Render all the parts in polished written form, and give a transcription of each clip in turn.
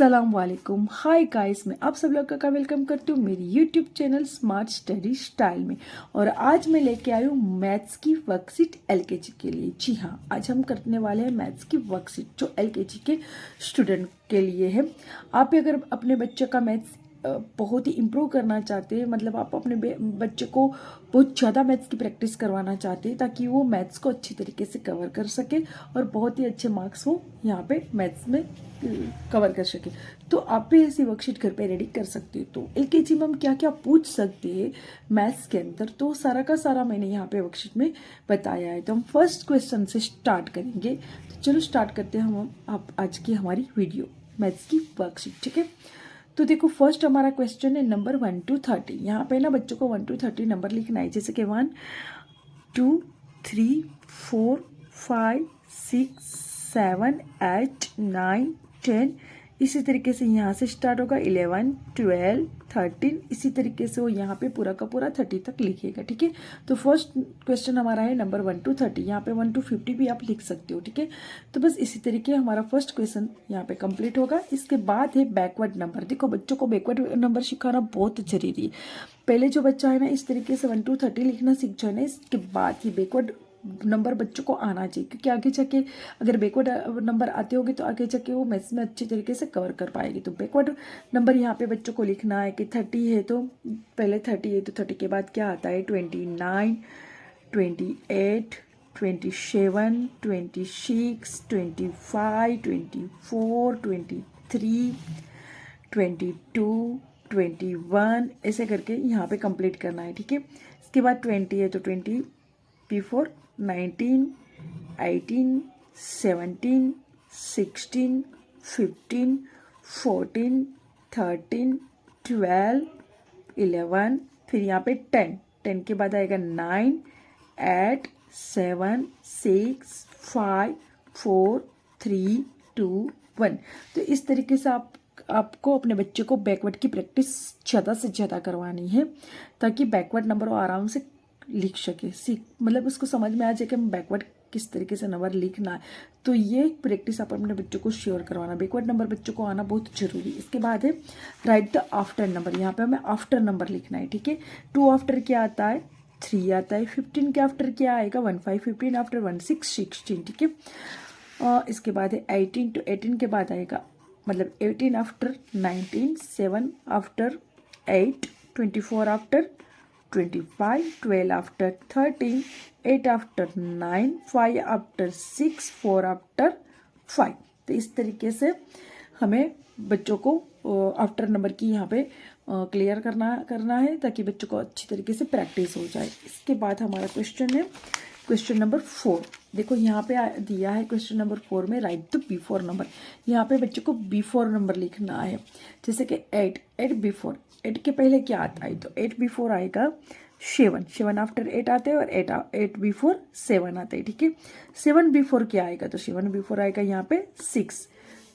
अस्सलाम वालेकुम। Hi guys, मैं आप सब लोगों का वेलकम करती हूँ मेरी YouTube channel smart study style में। और आज मैं लेके आई हूँ मैथ्स की वर्कशीट एलकेजी के लिए। जी हाँ, आज हम करने वाले हैं मैथ्स की वर्कशीट जो एलकेजी के स्टूडेंट के लिए है। आप भी अगर अपने बच्चे का मैथ्स बहुत ही इम्प्रूव करना चाहते हैं, मतलब आप अपने बच्चे को बहुत ज़्यादा मैथ्स की प्रैक्टिस करवाना चाहते हैं ताकि वो मैथ्स को अच्छी तरीके से कवर कर सके और बहुत ही अच्छे मार्क्स वो यहाँ पे मैथ्स में कवर कर सके, तो आप भी ऐसी वर्कशीट घर पे रेडी कर सकते हो। तो एलकेजी में हम क्या क्या पूछ सकते हैं मैथ्स के अंदर, तो सारा का सारा मैंने यहाँ पे वर्कशीट में बताया है। तो हम फर्स्ट क्वेश्चन से स्टार्ट करेंगे। तो चलो स्टार्ट करते हैं हम आप आज की हमारी वीडियो मैथ्स की वर्कशीट। ठीक है, तो देखो फर्स्ट हमारा क्वेश्चन है नंबर 1 to 30। यहाँ पे ना बच्चों को 1 to 30 नंबर लिखना है, जैसे कि 1 2 3 4 5 6 7 8 9 10, इसी तरीके से यहाँ से स्टार्ट होगा 11 12 13, इसी तरीके से वो यहाँ पे पूरा का पूरा 30 तक लिखिएगा। ठीक है, तो फर्स्ट क्वेश्चन हमारा है नंबर 1 to 30। यहाँ पे 1 to 50 भी आप लिख सकते हो। ठीक है, तो बस इसी तरीके हमारा फर्स्ट क्वेश्चन यहाँ पे कंप्लीट होगा। इसके बाद है बैकवर्ड नंबर। देखो बच्चों को बैकवर्ड नंबर सिखाना बहुत जरूरी है। पहले जो बच्चा है ना इस तरीके से 1 to 30 लिखना सीख जाए ना, इसके बाद ही बैकवर्ड नंबर बच्चों को आना चाहिए, क्योंकि आगे जाके अगर बैकवर्ड नंबर आते होंगे तो आगे जाके वो मैथ्स में अच्छी तरीके से कवर कर पाएगी। तो बैकवर्ड नंबर यहाँ पे बच्चों को लिखना है कि 30 है तो पहले 30 है तो 30 के बाद क्या आता है 29 28 27 26 25 24 23 22 21, ऐसे करके यहाँ पे कंप्लीट करना है। ठीक है, इसके बाद 20 है तो 20 बिफोर 19 18 17 16 15 14 13 12 11, फिर यहाँ पे 10 के बाद आएगा 9 8 7 6 5 4 3 2 1। तो इस तरीके से आपको अपने बच्चे को बैकवर्ड की प्रैक्टिस ज़्यादा से ज़्यादा करवानी है ताकि बैकवर्ड नंबर वो आराम से लिख सके, मतलब उसको समझ में आ जाए कि हम बैकवर्ड किस तरीके से नंबर लिखना है। तो ये प्रैक्टिस आप अपने बच्चों को श्योर करवाना, बैकवर्ड नंबर बच्चों को आना बहुत जरूरी है। इसके बाद है राइट द आफ्टर नंबर। यहाँ पे हमें आफ्टर नंबर लिखना है। ठीक है, 2 आफ्टर क्या आता है 3 आता है, 15 के आफ्टर क्या आएगा 1 5, 15 आफ्टर 1 6 16। ठीक है, इसके बाद है 18 to 18 के बाद आएगा मतलब 18 after 19 7 after 8 24 after 25 12 after 13 8 after 9 5 after 6 4 after 5। तो इस तरीके से हमें बच्चों को आफ्टर नंबर की यहाँ पे क्लियर करना है ताकि बच्चों को अच्छी तरीके से प्रैक्टिस हो जाए। इसके बाद हमारा क्वेश्चन है क्वेश्चन नंबर 4। देखो यहाँ पे दिया है क्वेश्चन नंबर 4 में राइट द बिफोर नंबर। यहाँ पे बच्चों को बिफोर नंबर लिखना है, जैसे कि 8 बिफोर 8 के पहले क्या आता है तो 8 बिफोर आएगा 7 आफ्टर 8 आते हैं और 8 बिफोर 7 आते हैं। ठीक है, 7 बिफोर क्या आएगा तो 7 बिफोर आएगा यहाँ पे 6।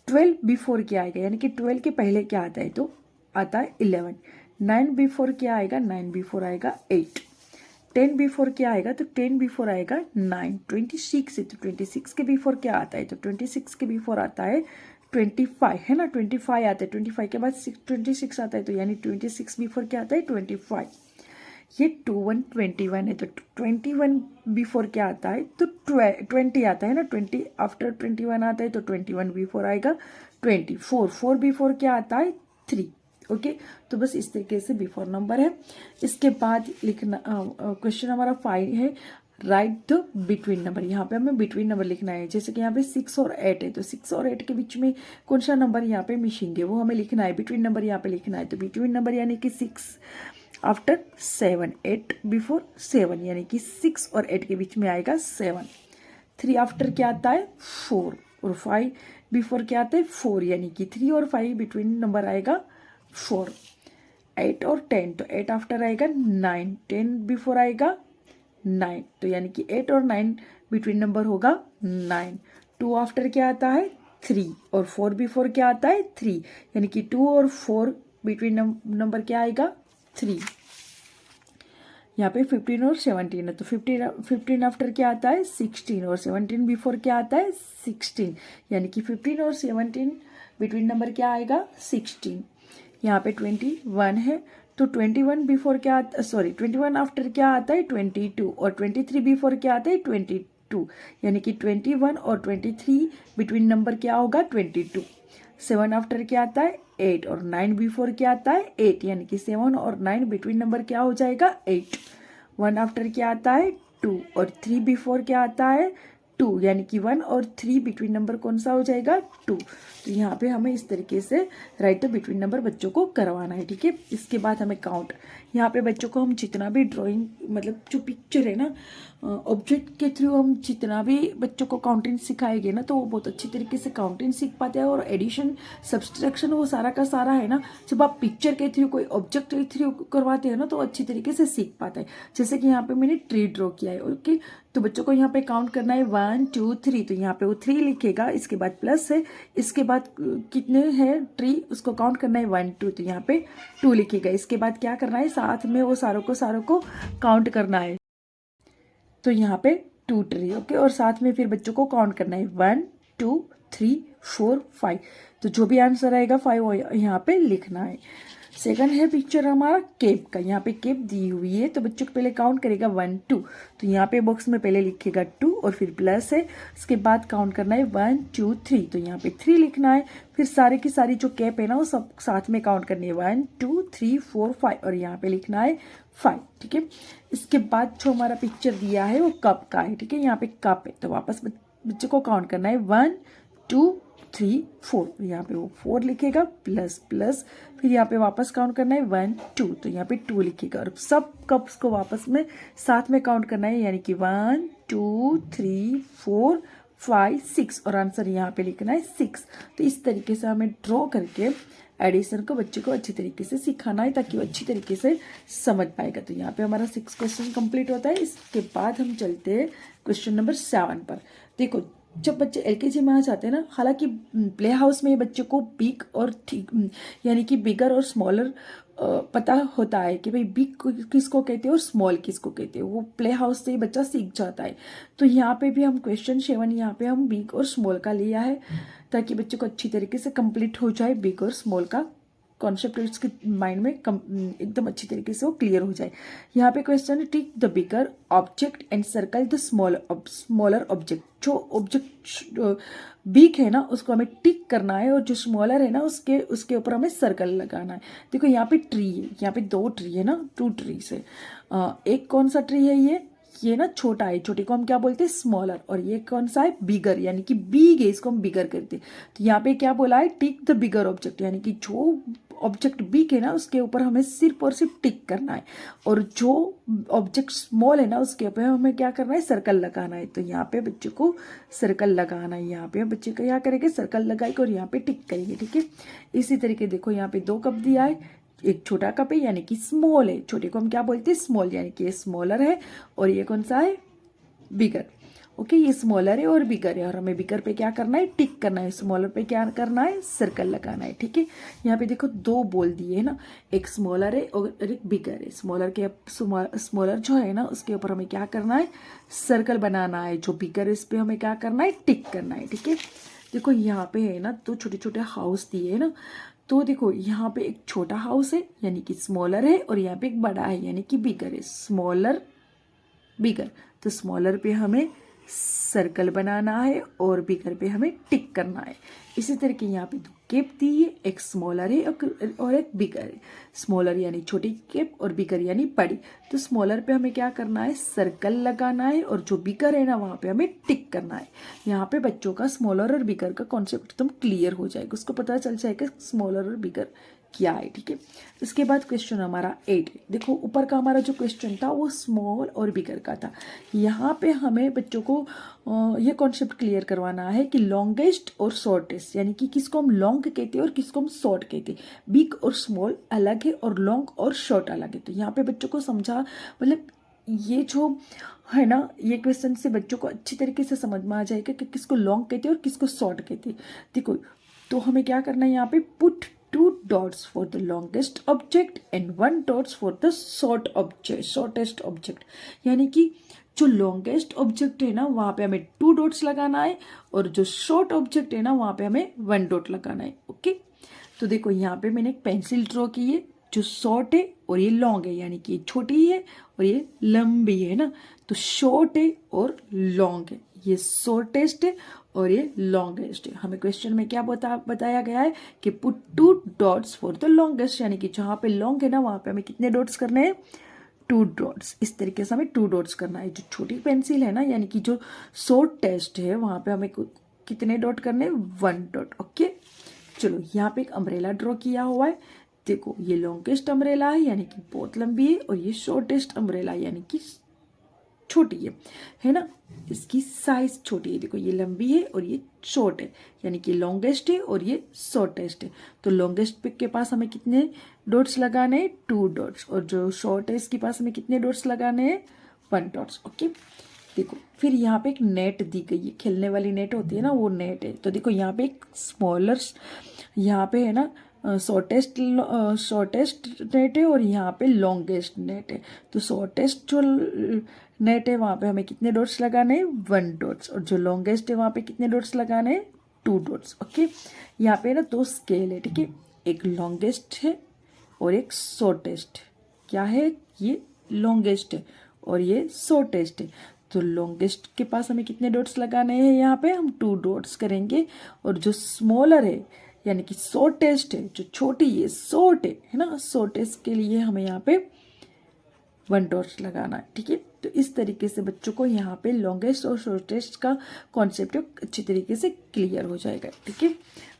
12 बिफोर क्या आएगा यानी कि 12 के पहले क्या आता है तो आता है 11। 9 बिफोर क्या आएगा 9 बिफोर आएगा 8। 10 बिफोर क्या आएगा तो 10 बिफोर आएगा 9। 26 है तो 26 के बिफोर क्या आता है तो 26 के बिफोर आता है 25, है ना, 25 आता है। 25 के बाद 26 आता है तो यानी 26 बिफोर क्या आता है 25। ये 21 है तो 21 बिफोर क्या आता है तो 20 आता है ना, 20 आफ्टर 21 आता है तो 21 बिफोर आएगा 24। 4 बिफोर क्या आता है 3। ओके, तो बस इस तरीके से बिफोर नंबर है। इसके बाद लिखना क्वेश्चन हमारा 5 है राइट द बिटवीन नंबर। यहाँ पे हमें बिटवीन नंबर लिखना है, जैसे कि यहाँ पे 6 और 8 है तो 6 और 8 के बीच में कौन सा नंबर यहाँ पे मिसिंग है वो हमें लिखना है, बिटवीन नंबर यहाँ पे लिखना है। तो बिटवीन नंबर यानी कि 6 आफ्टर 7 8 बिफोर 7 यानी कि 6 और 8 के बीच में आएगा 7। 3 आफ्टर क्या आता है 4 और 5 बिफोर क्या आता है 4 यानी कि 3 और 5 बिटवीन नंबर आएगा 4। 8 और 10 तो 8 आफ्टर आएगा 9। 10 बिफोर आएगा 9 तो यानी कि 8 और 9 बिटवीन नंबर होगा 9। 2 आफ्टर क्या आता है 3 और 4 बिफोर क्या आता है 3 यानी कि 2 और 4 बिटवीन नंबर क्या आएगा 3। यहाँ पे 15 और 17 है तो 15 आफ्टर क्या आता है 16 और 17 बिफोर क्या आता है 16 यानी कि 15 और 17 बिटवीन नंबर क्या आएगा 16। यहाँ पे 21 है तो 21 बिफोर क्या आता, सॉरी 21 आफ्टर क्या आता है 22, और 23 बिफोर क्या आता है 22, यानी कि 21 और 23 बिटवीन नंबर क्या होगा 22। 7 आफ्टर क्या आता है 8, और 9 बिफोर क्या आता है 8, यानी कि 7 और 9 बिटवीन नंबर क्या हो जाएगा 8। 1 आफ्टर क्या आता है 2, और 3 बिफोर क्या आता है 2, यानी कि 1 और 3 बिटवीन नंबर कौन सा हो जाएगा 2। तो यहाँ पे हमें इस तरीके से राइट द बिटवीन नंबर बच्चों को करवाना है, ठीक है। इसके बाद हमें काउंट, यहाँ पे बच्चों को हम जितना भी ड्राइंग मतलब जो पिक्चर है ना ऑब्जेक्ट के थ्रू हम जितना भी बच्चों को काउंटिंग सिखाएंगे ना, तो वो बहुत अच्छी तरीके से काउंटिंग सीख पाते हैं। और एडिशन सब्सट्रैक्शन वो सारा का सारा है ना, जब आप पिक्चर के थ्रू कोई ऑब्जेक्ट के थ्रू करवाते हैं ना तो अच्छी तरीके से सीख पाते हैं। जैसे कि यहाँ पे मैंने ट्री ड्रॉ किया है, ओके, तो बच्चों को यहाँ पे काउंट करना है 1 2 3, तो यहाँ पे वो 3 लिखेगा, इसके बाद प्लस है, इसके बाद कितने हैं ट्री उसको काउंट करना है 1 2, तो यहाँ पे 2 लिखेगा। इसके बाद क्या करना है, साथ में वो सारों को काउंट करना है, तो यहाँ पे 2 ट्री, ओके, और साथ में फिर बच्चों को काउंट करना है 1 2 3 4 5, तो जो भी आंसर आएगा 5 यहाँ पे लिखना है। सेकंड है पिक्चर हमारा केप का, यहाँ पे केप दी हुई है, तो बच्चों को पहले काउंट करेगा 1 2, तो यहाँ पे बॉक्स में पहले लिखेगा 2 और फिर प्लस है, उसके बाद काउंट करना है 1 2 3, तो यहाँ पे 3 लिखना है। फिर सारी की सारी जो कैप है ना वो सब साथ में काउंट करनी है 1 2 3 4 5, और यहाँ पे लिखना है 5, ठीक है। इसके बाद जो हमारा पिक्चर दिया है वो कप का है, ठीक है, यहाँ पे कप है, तो वापस बच्चे को काउंट करना है 1 2 3 4, यहाँ पे वो 4 लिखेगा प्लस प्लस, फिर यहाँ पे वापस काउंट करना है 1 2, तो यहाँ पे 2 लिखेगा, और सब कप्स को वापस में साथ में काउंट करना है, यानी कि 1 2 3 4 5 6, और आंसर यहाँ पे लिखना है 6। तो इस तरीके से हमें ड्रॉ करके एडिशन को बच्चे को अच्छी तरीके से सिखाना है ताकि वो अच्छी तरीके से समझ पाएगा। तो यहाँ पे हमारा 6 क्वेश्चन कंप्लीट होता है। इसके बाद हम चलते हैं क्वेश्चन नंबर 7 पर। देखो, जब बच्चे एलकेजी में आ जाते हैं ना, हालांकि प्ले हाउस में बच्चे को बिग और यानी कि बिगर और स्मॉलर पता होता है कि भाई बिग किसको कहते हैं और स्मॉल किसको कहते हैं, वो प्ले हाउस से ही बच्चा सीख जाता है। तो यहाँ पे भी हम क्वेश्चन 7 यहाँ पे हम बिग और स्मॉल का लिया है ताकि बच्चे को अच्छी तरीके से कंप्लीट हो जाए, बिग और स्मॉल का कॉन्सेप्ट उसके माइंड में एकदम अच्छी तरीके से वो क्लियर हो जाए। यहाँ पे क्वेश्चन है, tick the bigger object and circle the smaller object. जो ऑब्जेक्ट बिग है ना उसको हमें टिक करना है, और जो स्मॉलर है ना उसके ऊपर हमें सर्कल लगाना है। देखो यहाँ पे ट्री है, यहाँ पे 2 ट्री है ना, 2 ट्री से एक कौन सा ट्री है, ये ना छोटा है, छोटे को हम क्या बोलते हैं स्मॉलर, और ये कौन सा है बिगर, यानी कि बिग है, इसको हम बिगर करते हैं। तो यहाँ पे क्या बोला है, टिक द बिगर ऑब्जेक्ट, यानी कि जो ऑब्जेक्ट बिग है ना उसके ऊपर हमें सिर्फ और सिर्फ टिक करना है, और जो ऑब्जेक्ट स्मॉल है ना उसके ऊपर हमें क्या करना है, सर्कल लगाना है। तो यहाँ पे बच्चे को सर्कल लगाना है, यहाँ पे बच्चे को क्या करेंगे, सर्कल लगाएंगे और यहाँ पे टिक करेंगे, ठीक है। इसी तरीके देखो यहाँ पे 2 कप दिया है, एक छोटा कप है यानी कि स्मॉल है, छोटे को हम क्या बोलते हैं स्मॉल, यानी कि ये स्मॉलर है, और ये कौन सा है बिगर, ओके, ये स्मॉलर है और बिगर है, और हमें बिगर पे क्या करना है, टिक करना है, स्मॉलर पे क्या करना है, सर्कल लगाना है, ठीक है। यहाँ पे देखो 2 बॉल दिए है ना, एक स्मॉलर है और एक बिगर है। स्मॉलर जो है ना उसके ऊपर हमें क्या करना है, सर्कल बनाना है, जो बिगर है इस पे हमें क्या करना है, टिक करना है, ठीक है। देखो यहाँ पे है ना 2 छोटे छोटे हाउस दिए है ना, तो देखो यहाँ पे एक छोटा हाउस है यानी कि स्मॉलर है, और यहाँ पे एक बड़ा है यानी कि बिगर है, स्मॉलर बिगर। तो स्मॉलर पे हमें सर्कल बनाना है और बिगर पे हमें टिक करना है। इसी तरीके यहाँ पे 2 केप दी है, एक स्मॉलर है और एक बिगर है। स्मॉलर यानी छोटी केप और बिगर यानी बड़ी। तो स्मॉलर पे हमें क्या करना है, सर्कल लगाना है, और जो बिगर है ना वहाँ पे हमें टिक करना है। यहाँ पे बच्चों का स्मॉलर और बिगर का कॉन्सेप्ट एकदम क्लियर हो जाएगा, उसको पता चल जाएगा स्मॉलर और बिगर क्या है, ठीक है। इसके बाद क्वेश्चन हमारा 8। देखो ऊपर का हमारा जो क्वेश्चन था वो स्मॉल और बिगर का था। यहाँ पे हमें बच्चों को ये कॉन्सेप्ट क्लियर करवाना है कि लॉन्गेस्ट और शॉर्टेस्ट, यानी कि किसको हम लॉन्ग कहते हैं और किसको हम शॉर्ट कहते हैं। बिग और स्मॉल अलग है और लॉन्ग और शॉर्ट अलग है। तो यहाँ पे बच्चों को समझा, मतलब ये जो है ना ये क्वेश्चन से बच्चों को अच्छी तरीके से समझ में आ जाएगा कि किसको लॉन्ग कहते हैं और किसको शॉर्ट कहते हैं। देखो तो हमें क्या करना है, यहाँ पे put 2 dots for the longest object and 1 dots for the shortest object, यानी कि जो लॉन्गेस्ट ऑब्जेक्ट है ना वहां पे हमें 2 डॉट्स लगाना है और जो शॉर्ट ऑब्जेक्ट है ना वहां पे हमें 1 डॉट लगाना है। ओके, तो देखो यहाँ पे मैंने एक पेंसिल ड्रॉ की है, जो शॉर्ट है और ये लॉन्ग है, यानी कि छोटी है और ये लंबी है ना। तो शॉर्ट है और लॉन्ग है, ये शॉर्टेस्ट है और ये लॉन्गेस्ट है। हमें क्वेश्चन में क्या बताया गया है कि put 2 dots for the longest, यानी कि जहाँ पे लॉन्ग है ना वहाँ पे हमें कितने डॉट्स करने हैं, 2 डॉट्स। इस तरीके से हमें 2 डॉट्स करना है। जो छोटी पेंसिल है ना, यानी कि जो शॉर्टेस्ट है वहाँ पे हमें कितने डॉट करने, 1 डॉट। ओके, चलो यहाँ पे एक अम्ब्रेला ड्रॉ किया हुआ है। देखो ये लॉन्गेस्ट अम्ब्रेला है यानी कि बहुत लंबी है, और ये शॉर्टेस्ट अम्ब्रेला यानी कि छोटी है ना, इसकी साइज छोटी है। देखो ये लंबी है और ये शॉर्ट है, यानी कि लॉन्गेस्ट है और ये शॉर्टेस्ट है। तो लॉन्गेस्ट पिक के पास हमें कितने डॉट्स लगाने हैं, 2 डॉट्स, और जो शॉर्टेस्ट के पास हमें कितने डॉट्स लगाने हैं, 1 डॉट्स। ओके, देखो फिर यहाँ पे एक नेट दी गई है, खेलने वाली नेट होती है ना, वो नेट है। तो देखो यहाँ पे एक स्मॉलर, यहाँ पे है ना शॉर्टेस्ट नेट है और यहाँ पे लॉन्गेस्ट नेट है। तो शॉर्टेस्ट जो नेट है वहाँ पे हमें कितने डॉट्स लगाने हैं, 1 डॉट्स, और जो लॉन्गेस्ट है वहाँ पे कितने डॉट्स लगाने हैं, 2 डॉट्स। ओके, यहाँ पे ना 2 स्केल है, ठीक है, एक लॉन्गेस्ट है और एक शॉर्टेस्ट। क्या है, ये लॉन्गेस्ट है और ये शॉर्टेस्ट है। तो लॉन्गेस्ट के पास हमें कितने डॉट्स लगाने हैं, यहाँ पे हम 2 डॉट्स करेंगे, और जो स्मॉलर है यानी कि शॉर्टेस्ट है, जो छोटी है शॉर्ट है ना, शॉर्टेस्ट के लिए हमें यहाँ पे 1 डॉट लगाना है। ठीक है, तो इस तरीके से बच्चों को यहाँ पे लॉन्गेस्ट और शॉर्टेस्ट का कॉन्सेप्ट अच्छी तरीके से क्लियर हो जाएगा। ठीक है,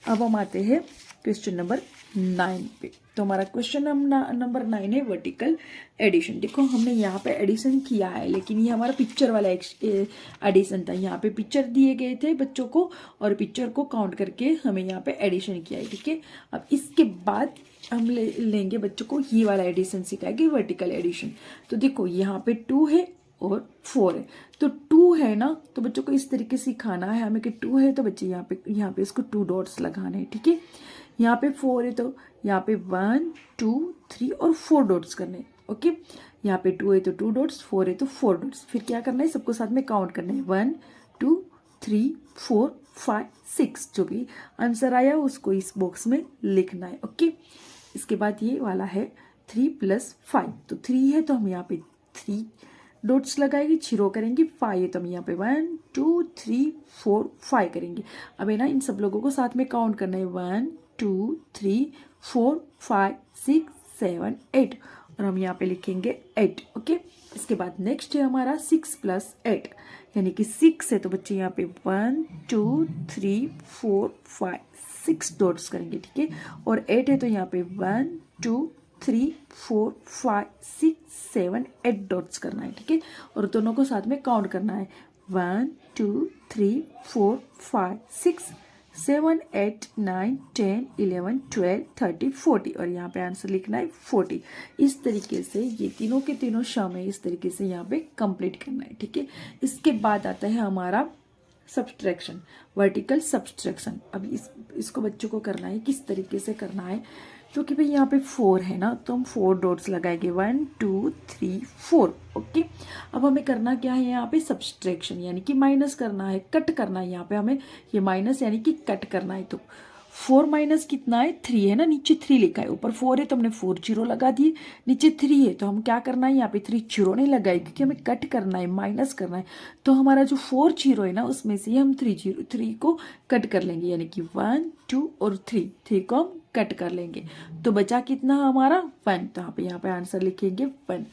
अब हम आते हैं क्वेश्चन नंबर 9 पे। तो हमारा क्वेश्चन नंबर 9 है वर्टिकल एडिशन। देखो हमने यहाँ पे एडिशन किया है, लेकिन ये हमारा पिक्चर वाला एडिशन था। यहाँ पे पिक्चर दिए गए थे बच्चों को और पिक्चर को काउंट करके हमें यहाँ पे एडिशन किया है। ठीक है, अब इसके बाद हम लेंगे बच्चों को ये वाला एडिशन सिखाएंगे, वर्टिकल एडिशन। तो देखो यहाँ पे 2 है और 4 है। तो 2 है ना, तो बच्चों को इस तरीके से सिखाना है हमें कि 2 है तो बच्चे यहाँ पे इसको 2 डॉट्स लगाने हैं। ठीक है, यहाँ पे 4 है तो यहाँ पे 1 2 3 और 4 डॉट्स करने हैं। ओके, यहाँ पे 2 है तो 2 डॉट्स, 4 है तो 4 डॉट्स। फिर क्या करना है, सबको साथ में काउंट करना है, 1 2 3 4 5 6। जो भी आंसर आया उसको इस बॉक्स में लिखना है। ओके, इसके बाद ये वाला है 3 + 5। तो 3 है तो हम यहाँ पे 3 डॉट्स लगाएंगे, 0 करेंगे। 5 है तो हम यहाँ पे 1 2 3 4 5 करेंगे। अब है ना इन सब लोगों को साथ में काउंट करना है, 1 2 3 4 5 6 7 8, और हम यहाँ पे लिखेंगे 8। ओके, इसके बाद नेक्स्ट है हमारा 6 + 8, यानी कि 6 है तो बच्चे यहाँ पे 1 2 3 4 5 6 डॉट्स करेंगे। ठीक है, और 8 है तो यहाँ पे 1 2 3 4 5 6 7 8 डॉट्स करना है। ठीक है, और दोनों को साथ में काउंट करना है, 1 2 3 4 5 6 7 8 9 10 11 12 13 40, और यहाँ पे आंसर लिखना है 40। इस तरीके से ये तीनों के तीनों सम है, इस तरीके से यहाँ पे कंप्लीट करना है। ठीक है, इसके बाद आता है हमारा सब्सट्रैक्शन, वर्टिकल सब्सट्रैक्शन। अब इसको बच्चों को करना है, किस तरीके से करना है, तो कि भाई यहाँ पे 4 है ना, तो हम 4 डॉट्स लगाएंगे, 1 2 3 4। ओके, अब हमें करना क्या है, यहाँ पे सब्सट्रैक्शन यानी कि माइनस करना है, कट करना है। यहाँ पे हमें ये माइनस यानी कि कट करना है। तो 4 माइनस कितना है, 3 है ना, नीचे 3 लिखा है, ऊपर 4 है तो हमने 4 जीरो लगा दिए, नीचे 3 है तो हम क्या करना है, यहाँ पे 3 जीरो नहीं लगाए क्योंकि हमें कट करना है, माइनस करना है। तो हमारा जो 4 जीरो है ना उसमें से हम 3 को कट कर लेंगे, यानी कि 1 2 और 3 को हम कट कर लेंगे। तो बचा कितना हमारा, 1, तो यहाँ पे आंसर लिखेंगे 1।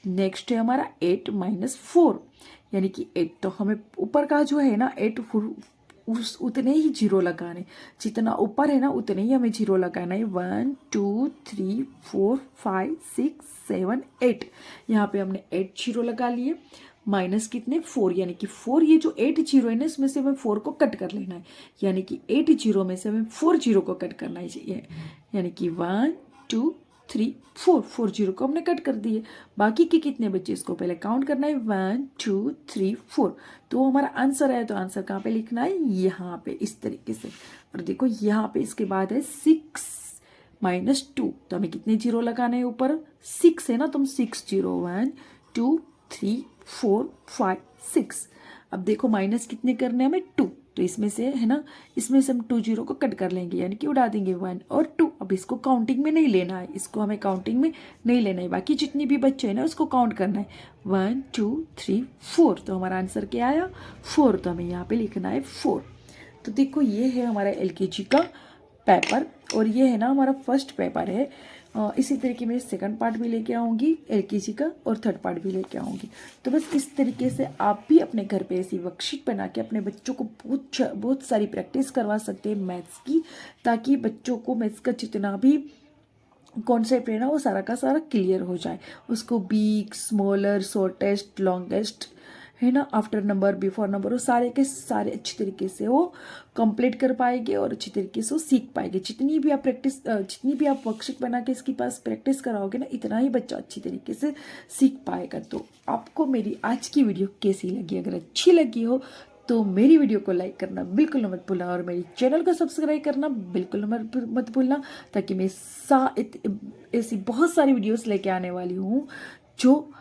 नेक्स्ट है हमारा 8 - 4, यानी कि 8, तो हमें ऊपर का जो है ना 8 उतने ही जीरो लगाने, जितना ऊपर है ना उतने ही हमें जीरो लगाना है, 1 2 3 4 5 6 7 8। यहाँ पे हमने 8 जीरो लगा लिए, माइनस कितने 4, यानी कि 4, ये जो 8 जीरो है ना इसमें से हमें 4 को कट कर लेना है, यानी कि 8 जीरो में से हमें 4 जीरो को कट करना है चाहिए, यानी कि 1 2 3 4 जीरो को हमने कट कर दिए। बाकी के कितने बच्चे इसको पहले काउंट करना है, 1 2 3 4। तो हमारा आंसर है, तो आंसर कहाँ पे लिखना है, यहाँ पे इस तरीके से। और देखो यहाँ पे इसके बाद है 6 - 2, तो हमें कितने जीरो लगाने हैं ऊपर, 6 है ना, तो हम 6 0 1 2 3 4 5 6। अब देखो माइनस कितने करने हैं हमें 2, तो इसमें से है ना, इसमें से हम 2 जीरो को कट कर लेंगे यानी कि उड़ा देंगे 1 और 2। अब इसको काउंटिंग में नहीं लेना है, इसको हमें काउंटिंग में नहीं लेना है, बाकी जितनी भी बच्चे हैं ना उसको काउंट करना है 1 2 3 4। तो हमारा आंसर क्या आया 4, तो हमें यहाँ पे लिखना है 4। तो देखो ये है हमारा एलकेजी का पेपर और ये है ना हमारा फर्स्ट पेपर है। इसी तरीके में सेकंड पार्ट भी लेके आऊँगी एलकेजी का और थर्ड पार्ट भी लेके आऊँगी। तो बस इस तरीके से आप भी अपने घर पे ऐसी वर्कशीट बना के अपने बच्चों को बहुत सारी प्रैक्टिस करवा सकते हैं मैथ्स की, ताकि बच्चों को मैथ्स का जितना भी कॉन्सेप्ट है ना वो सारा का सारा क्लियर हो जाए। उसको बिग, स्मॉलर, शॉर्टेस्ट, लॉन्गेस्ट है ना, आफ्टर नंबर, बिफोर नंबर, वो सारे के सारे अच्छी तरीके से वो कंप्लीट कर पाएंगे और अच्छी तरीके से वो सीख पाएंगे। जितनी भी आप वर्कशीट बना के इसके पास प्रैक्टिस कराओगे ना, इतना ही बच्चा अच्छी तरीके से सीख पाएगा। तो आपको मेरी आज की वीडियो कैसी लगी? अगर अच्छी लगी हो तो मेरी वीडियो को लाइक करना बिल्कुल मत भूलना और मेरी चैनल को सब्सक्राइब करना बिल्कुल मत भूलना, ताकि मैं ऐसी बहुत सारी वीडियोस लेके आने वाली हूँ जो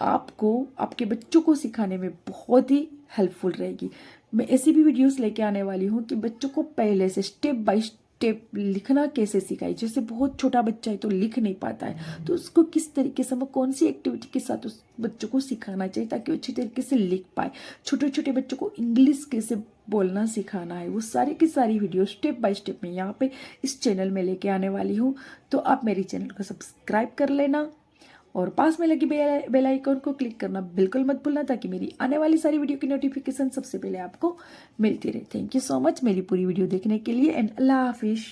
आपको आपके बच्चों को सिखाने में बहुत ही हेल्पफुल रहेगी। मैं ऐसी भी वीडियोस लेके आने वाली हूँ कि बच्चों को पहले से स्टेप बाय स्टेप लिखना कैसे सिखाई। जैसे बहुत छोटा बच्चा है तो लिख नहीं पाता है, तो उसको किस तरीके से, कौन सी एक्टिविटी के साथ उस बच्चों को सिखाना चाहिए ताकि वो अच्छी तरीके से लिख पाए। छोटे छोटे बच्चों को इंग्लिश कैसे बोलना सिखाना है, वो सारी की सारी वीडियो स्टेप बाय स्टेप में यहाँ पे इस चैनल में लेके आने वाली हूँ। तो आप मेरी चैनल को सब्सक्राइब कर लेना और पास में लगी बेल आइकन को क्लिक करना बिल्कुल मत भूलना, ताकि मेरी आने वाली सारी वीडियो की नोटिफिकेशन सबसे पहले आपको मिलती रहे। थैंक यू सो मच मेरी पूरी वीडियो देखने के लिए एंड अल्लाह हाफिज़।